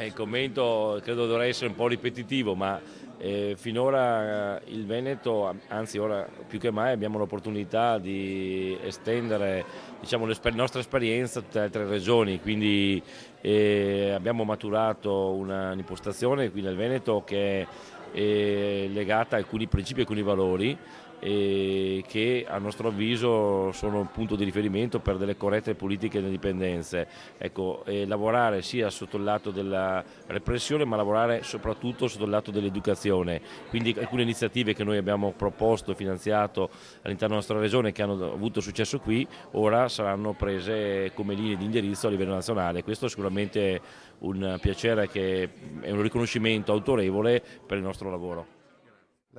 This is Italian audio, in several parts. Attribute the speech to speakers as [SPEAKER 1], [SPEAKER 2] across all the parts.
[SPEAKER 1] Il commento credo dovrà essere un po' ripetitivo, ma finora il Veneto, anzi ora più che mai abbiamo l'opportunità di estendere, diciamo, la nostra esperienza a tutte le altre regioni, quindi abbiamo maturato un'impostazione qui nel Veneto che è legata a alcuni principi e alcuni valori che a nostro avviso sono un punto di riferimento per delle corrette politiche di indipendenze. Ecco, lavorare sia sotto il lato della repressione, ma lavorare soprattutto sotto il lato dell'educazione. Quindi alcune iniziative che noi abbiamo proposto e finanziato all'interno della nostra regione che hanno avuto successo qui, ora saranno prese come linee di indirizzo a livello nazionale. Questo è sicuramente un piacere, che è un riconoscimento autorevole per il nostro lavoro.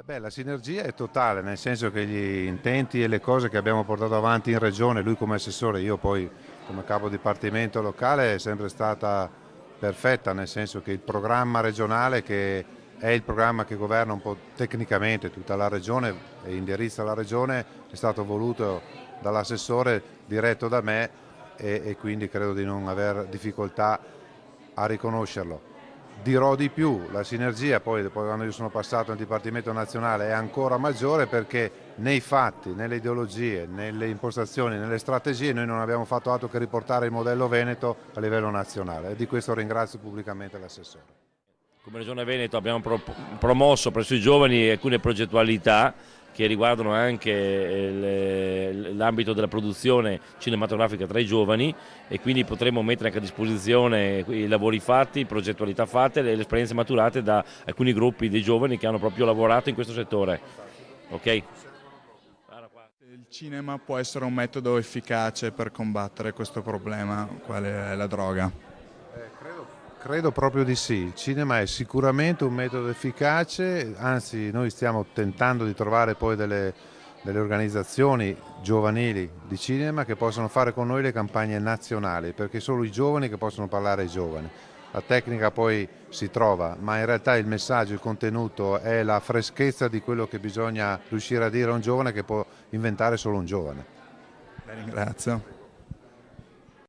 [SPEAKER 2] La sinergia è totale, nel senso che gli intenti e le cose che abbiamo portato avanti in regione, lui come assessore, io poi come capo dipartimento locale, è sempre stata perfetta, nel senso che il programma regionale, che è il programma che governa un po' tecnicamente tutta la regione e indirizza la regione, è stato voluto dall'assessore, diretto da me e quindi credo di non aver difficoltà a riconoscerlo. Dirò di più, la sinergia poi quando io sono passato nel Dipartimento Nazionale è ancora maggiore, perché nei fatti, nelle ideologie, nelle impostazioni, nelle strategie noi non abbiamo fatto altro che riportare il modello Veneto a livello nazionale e di questo ringrazio pubblicamente l'assessore.
[SPEAKER 1] Come Regione Veneto abbiamo promosso presso i giovani alcune progettualità che riguardano anche l'ambito della produzione cinematografica tra i giovani, e quindi potremo mettere anche a disposizione i lavori fatti, progettualità fatte e le esperienze maturate da alcuni gruppi dei giovani che hanno proprio lavorato in questo settore. Okay?
[SPEAKER 3] Il cinema può essere un metodo efficace per combattere questo problema, quale è la droga?
[SPEAKER 2] Credo proprio di sì, il cinema è sicuramente un metodo efficace, anzi noi stiamo tentando di trovare poi delle organizzazioni giovanili di cinema che possono fare con noi le campagne nazionali, perché sono i giovani che possono parlare ai giovani. La tecnica poi si trova, ma in realtà il messaggio, il contenuto è la freschezza di quello che bisogna riuscire a dire a un giovane che può inventare solo un giovane.
[SPEAKER 3] La ringrazio.